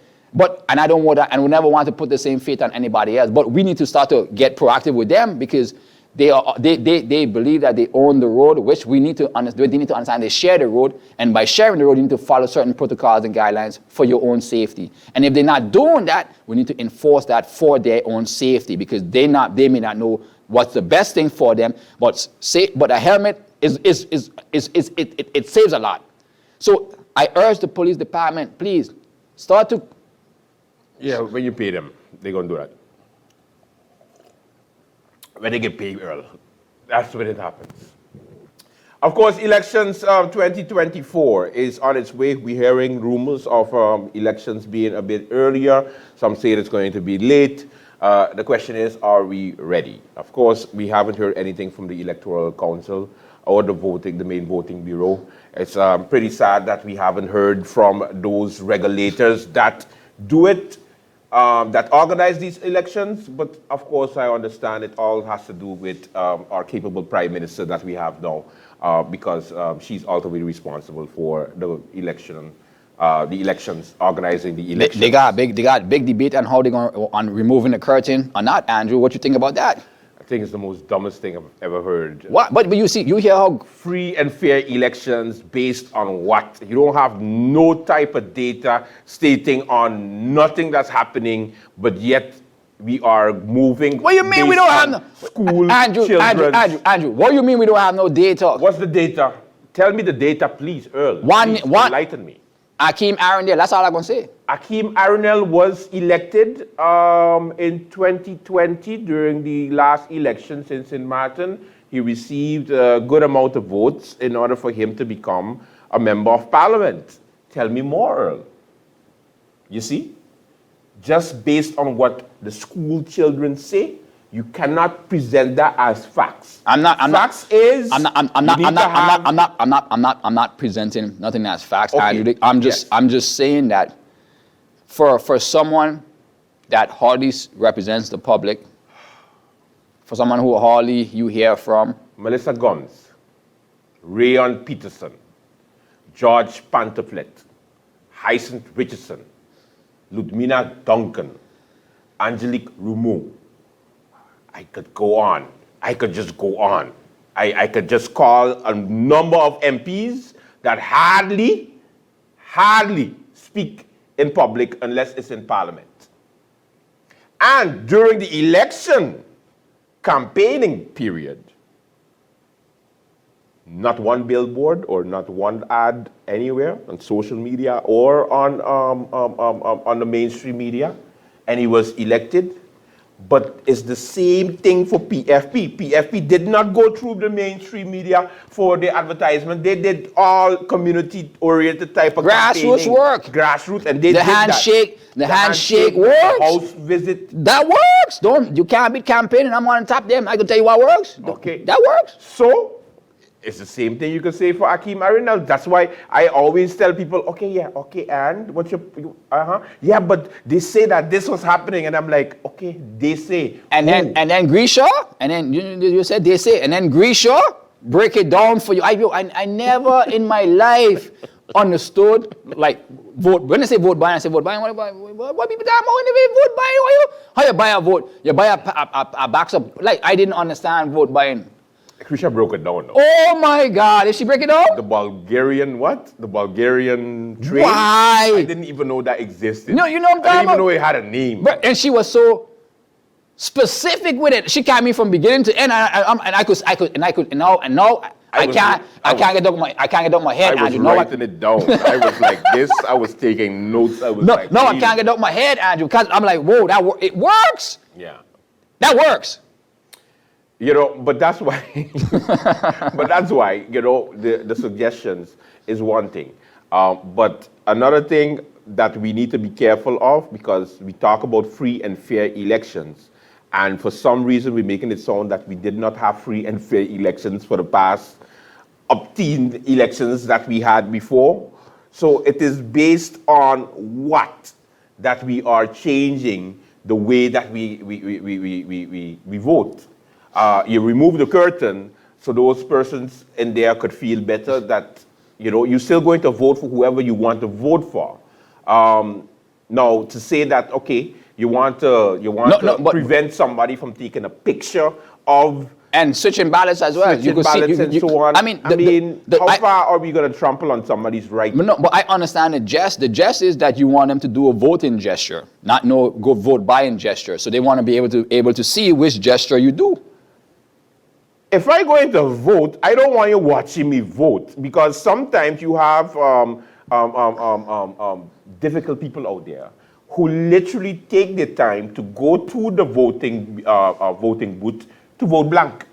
And I don't want that, and we never want to put the same fate on anybody else. But we need to start to get proactive with them, because they believe that they own the road, which we need to understand. They need to understand they share the road, and by sharing the road, you need to follow certain protocols and guidelines for your own safety. And if they're not doing that, we need to enforce that for their own safety, because they may not know what's the best thing for them. But a helmet it saves a lot. So I urge the police department, please start to. Yeah, when you pay them, they're gonna do that. When they get paid, Earl. That's when it happens. Of course, elections 2024 is on its way. We're hearing rumors of elections being a bit earlier. Some say it's going to be late. The question is, are we ready? Of course, we haven't heard anything from the Electoral Council or the main voting bureau. It's pretty sad that we haven't heard from those regulators that do it, that organize these elections. But of course, I understand it all has to do with our capable Prime Minister that we have now, because she's ultimately responsible for the elections, organizing the elections. They got big debate on how they're going on removing the curtain or not, Andrew. What you think about that? I think it's the most dumbest thing I've ever heard. What? But you hear how free and fair elections based on what? You don't have no type of data stating on nothing that's happening, but yet we are moving. What do you mean we don't have no school Andrew, what do you mean we don't have no data? What's the data? Tell me the data, please, Earl. Please enlighten me. Akeem Arundel, that's all I'm going to say. Akeem Arundel was elected in 2020 during the last elections in St. Martin. He received a good amount of votes in order for him to become a member of parliament. Tell me more, Earl. You see? Just based on what the school children say, you cannot present that as facts. I'm not presenting nothing as facts. Okay. I'm just saying that for someone that hardly represents the public, for someone who hardly you hear from. Melissa Guns, Rayon Peterson, George Pantoflet, Hyacinth Richardson, Ludmina Duncan, Angelique Rumeau. I could go on. I could just go on. I could just call a number of MPs that hardly speak in public unless it's in Parliament. And during the election campaigning period, not one billboard or not one ad anywhere on social media or on the mainstream media, and he was elected. But it's the same thing for PFP. PFP did not go through the mainstream media for the advertisement. They did all community-oriented type of Grassroots work. Grassroots, and they The did handshake, that. the handshake works. House visit. That works. You can't be campaigning. I'm on top of them. I can tell you what works. Okay. That works. So, it's the same thing you can say for Akeem Arinal. That's why I always tell people, okay, and what's yeah, but they say that this was happening, and I'm like, okay, they say. And then Grisha, and then you said they say, and then Grisha break it down for you. I never in my life understood like vote. When I say vote buying, I say vote buying. What people talking about when they vote buying? How you buy a vote? You buy a box of, like, I didn't understand vote buying. Krisha broke it down. Though. Oh my God! Did she break it down? The Bulgarian what? The Bulgarian train. Why? I didn't even know that existed. No, you know what I'm talking I didn't even about? know it had a name. But, and she was so specific with it. She carried me from beginning to end, and now I can't get out my head. I was writing it down. I was like this. I was taking notes. I was like, I can't get out my head, Andrew, because I'm like, whoa, it works. Yeah. That works. You know, but that's why, you know, the suggestions is one thing. But another thing that we need to be careful of, because we talk about free and fair elections, and for some reason we're making it sound that we did not have free and fair elections for the past up-teen elections that we had before. So it is based on what that we are changing the way that we vote. You remove the curtain so those persons in there could feel better that, you know, you're still going to vote for whoever you want to vote for. Now, to say that, okay, you want to prevent somebody from taking a picture of... And switching ballots as well. Switching ballots and so on. I mean, how far are we going to trample on somebody's right? But I understand the jest. The jest is that you want them to do a voting gesture, not go vote buying gesture. So they want to be able to see which gesture you do. If I'm going to vote, I don't want you watching me vote, because sometimes you have difficult people out there who literally take the time to go to the voting booth to vote blank,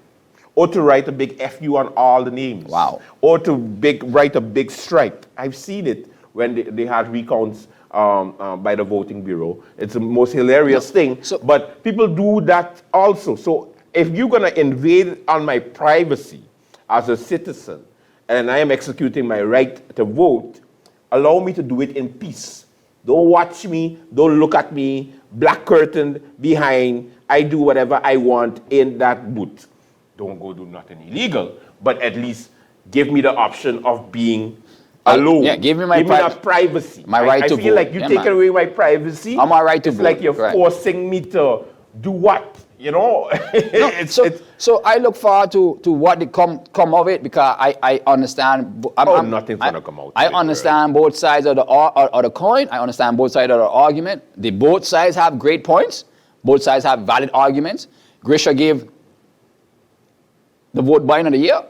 or to write a big FU on all the names. Wow. Or to write a big stripe. I've seen it when they had recounts by the voting bureau. It's the most hilarious thing. But people do that also. So if you're going to invade on my privacy as a citizen, and I am executing my right to vote, allow me to do it in peace. Don't watch me, don't look at me, black curtain behind, I do whatever I want in that booth. Don't go do nothing illegal, but at least give me the option of being alone. Yeah, give me my privacy. My right to vote. I feel like you take away my privacy. I'm my right to vote. It's like you're forcing me to do what? You know? So I look forward to what come of it, because I understand. Nothing's going to come out. I understand both sides of the coin. I understand both sides of the argument. Both sides have great points. Both sides have valid arguments. Grisha gave the vote buying of the year.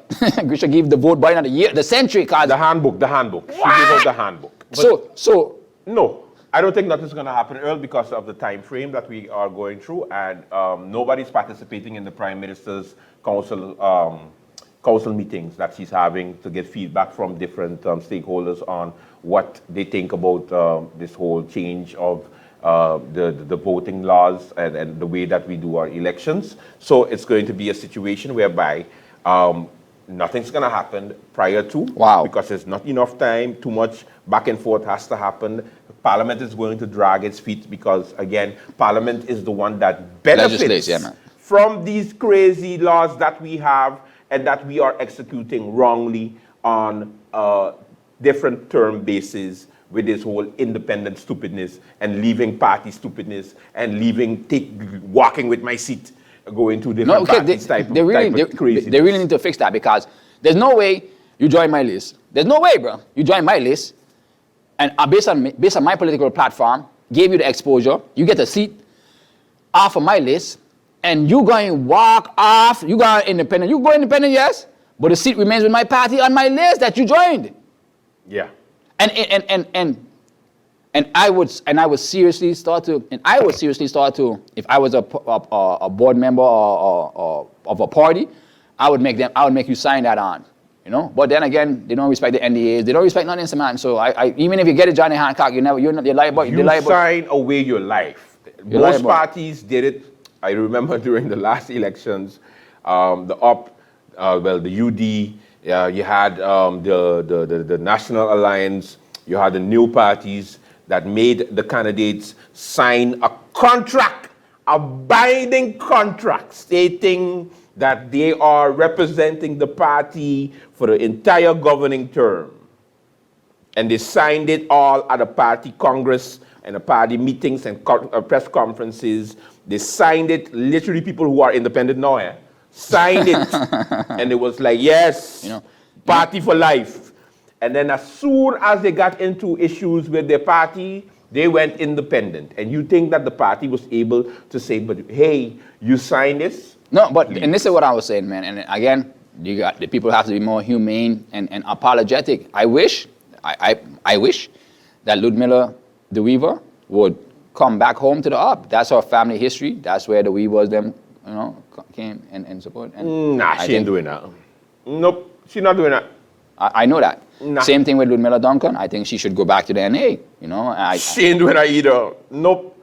Grisha gave the vote buying of the year, the century card. The handbook. She gave out the handbook. So no, I don't think nothing's going to happen, Earl, because of the time frame that we are going through, and nobody's participating in the Prime Minister's council meetings that she's having to get feedback from different stakeholders on what they think about this whole change of the voting laws and the way that we do our elections. So it's going to be a situation whereby nothing's going to happen prior to, because there's not enough time, too much back and forth has to happen. Parliament is going to drag its feet because, again, Parliament is the one that benefits from these crazy laws that we have and that we are executing wrongly on different term bases with this whole independent stupidness and leaving party stupidness and walking with my seat, going to different parties type of craziness. They really need to fix that, because there's no way you join my list. There's no way, bro. You join my list, and based on my political platform, gave you the exposure, you get a seat off of my list, and you going walk off, you go independent. You go independent, yes, but the seat remains with my party on my list that you joined. Yeah. And I would seriously start to, if I was a board member or of a party, I would make you sign that on, you know. But then again, they don't respect the NDAs, they don't respect nothing, man. So even if you get a Johnny Hancock, you're liable. You sign away your life. Most parties did it. I remember during the last elections, the UD, you had the National Alliance, you had the new parties that made the candidates sign a contract, a binding contract, stating that they are representing the party for the entire governing term. And they signed it all at a party congress and a party meetings and press conferences. They signed it, literally people who are independent now, signed it. And it was like, yes, party for life. And then as soon as they got into issues with their party, they went independent. And you think that the party was able to say, but hey, you signed this? No, but, and this is what I was saying, man. And again, the people have to be more humane and apologetic. I wish that Ludmilla the Weaver would come back home to the UP. That's her family history. That's where the Weavers, them, came and support. And nah, she ain't doing that. Nope, she's not doing that. I know that. Nah. Same thing with Ludmilla Duncan. I think she should go back to the NA, she ain't doing that either. Nope.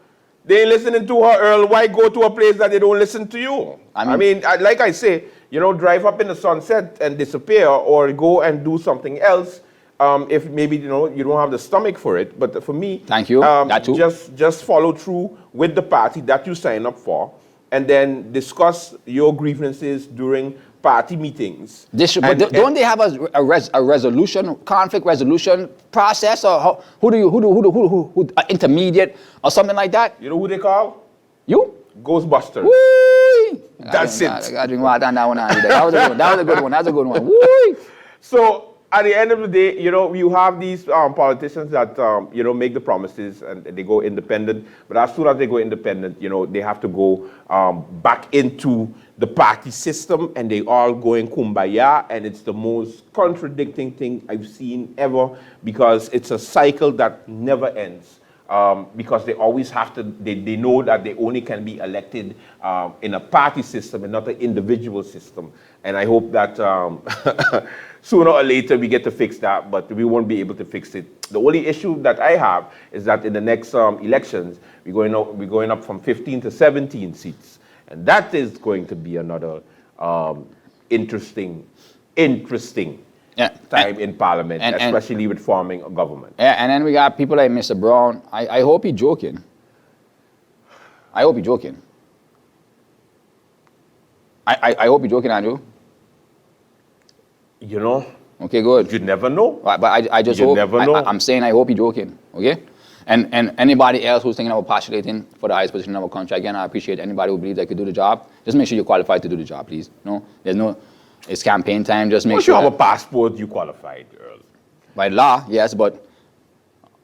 They ain't listening to her, Earl. Why go to a place that they don't listen to you? I mean, like I say, drive up in the sunset and disappear, or go and do something else. If maybe you don't have the stomach for it, but for me, thank you. That too. Just follow through with the party that you sign up for, and then discuss your grievances during party meetings. Don't they have a resolution, conflict resolution process, or who intermediate or something like that? You know who they call? You? Ghostbusters. Woo! That's it. I got to drink water on that one. That was a good one. That's a good one. Woo! So at the end of the day, you have these politicians that, make the promises and they go independent. But as soon as they go independent, they have to go back into the party system, and they all go in kumbaya. And it's the most contradicting thing I've seen ever, because it's a cycle that never ends. Because they always have to, they know that they only can be elected in a party system and not an individual system. And I hope that sooner or later we get to fix that, but we won't be able to fix it. The only issue that I have is that in the next elections, we're going up from 15 to 17 seats. And that is going to be another interesting time in Parliament, especially with forming a government. Yeah, and then we got people like Mr. Brown. I hope he's joking. I hope he's joking. I hope you're joking, Andrew. Okay, good. You never know. But I just hope. You never know. I'm saying I hope you're joking. Okay. And anybody else who's thinking about postulating for the highest position of our country, again, I appreciate anybody who believes they could do the job. Just make sure you're qualified to do the job, please. It's campaign time. Just make sure. Once you have a passport, you qualified, Earl. By law, yes, but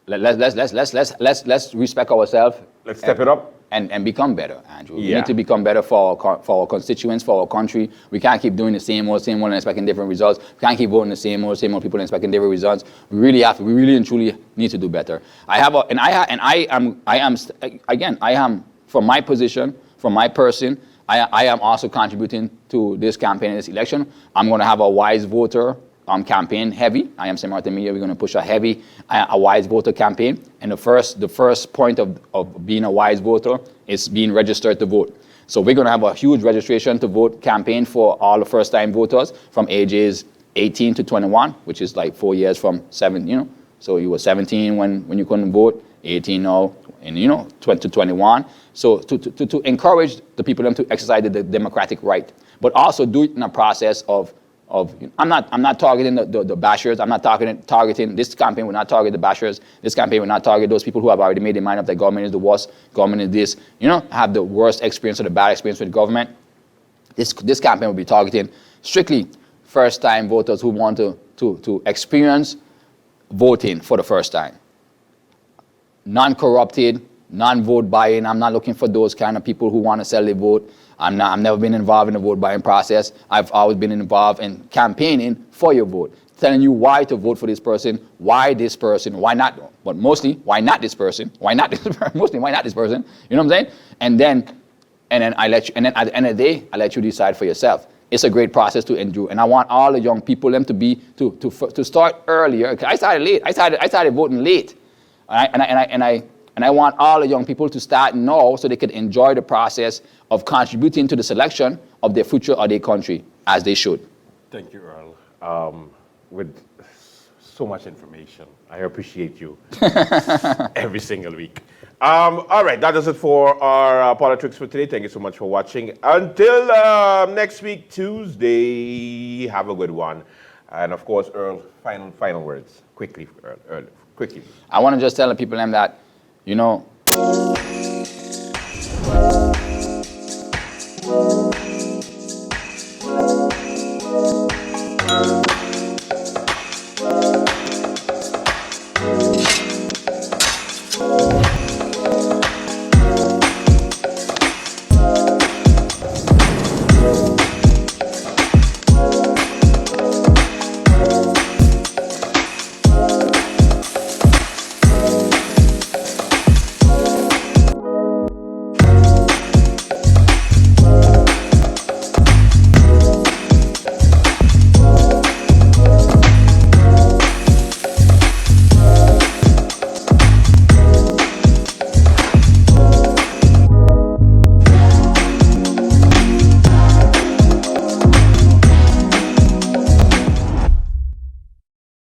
let's respect ourselves. Let's step it up. And become better, Andrew. We need to become better for our constituents, for our country. We can't keep doing the same old, and expecting different results. We can't keep voting the same old people and expecting different results. We really and truly need to do better. I am, from my position, from my person, I am also contributing to this campaign and this election. I'm going to have a wise voter campaign heavy. I am St. Martin Media. We're going to push a wise voter campaign. And the first point of being a wise voter is being registered to vote. So we're going to have a huge registration to vote campaign for all the first-time voters from ages 18 to 21, which is like 4 years from 7. So you were 17 when you couldn't vote, 18 now, and 20 to 21. So to encourage the people to exercise the democratic right, but also do it in a process of I'm not targeting the bashers. I'm not targeting this campaign. Will not target the bashers. This campaign will not target those people who have already made their mind up that government is the worst, government is this. Have the worst experience or the bad experience with government. This campaign will be targeting strictly first-time voters who want to experience voting for the first time. Non-corrupted, non-vote buying. I'm not looking for those kind of people who want to sell their vote. I've never been involved in the vote buying process. I've always been involved in campaigning for your vote, telling you why to vote for this person, why not, but mostly why not this person, mostly why not this person. You know what I'm saying? And then I let you, and then at the end of the day, I let you decide for yourself. It's a great process to endure, and I want all the young people them to start earlier. I started late. I started voting late, and I want all the young people to start now so they can enjoy the process of contributing to the selection of their future or their country as they should. Thank you, Earl. With so much information, I appreciate you every single week. All right, that does it for our Polotricks for today. Thank you so much for watching. Until next week, Tuesday, have a good one. And of course, Earl, final words. Quickly, Earl, quickly. I want to just tell the people that,